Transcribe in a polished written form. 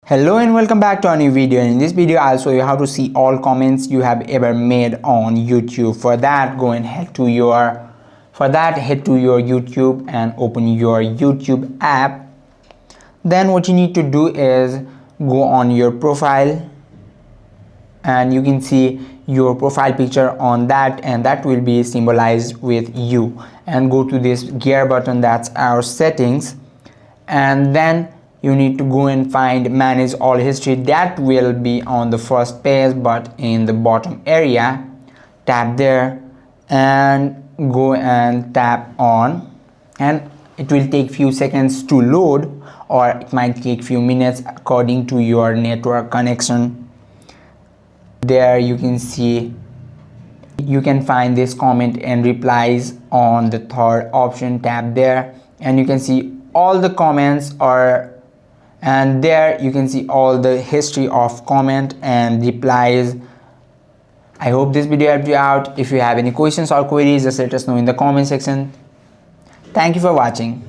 Hello and welcome back to a new video. In this video I'll show you how to see all comments you have ever made on YouTube. For that head to your YouTube and open your YouTube app. Then what you need to do is go on your profile and you can see your profile picture on that, and that will be symbolized with you, and go to this gear button, that's our settings, and then you need to go and find manage all history. That will be on the first page, but in the bottom area tap there and go and tap on, and it will take few seconds to load, or it might take few minutes according to your network connection. There you can see you can find this comment and replies on the third option. Tap there and you can see all the comments and there you can see all the history of comment and replies. I hope this video helped you out. If you have any questions or queries, just let us know in the comment section. Thank you for watching.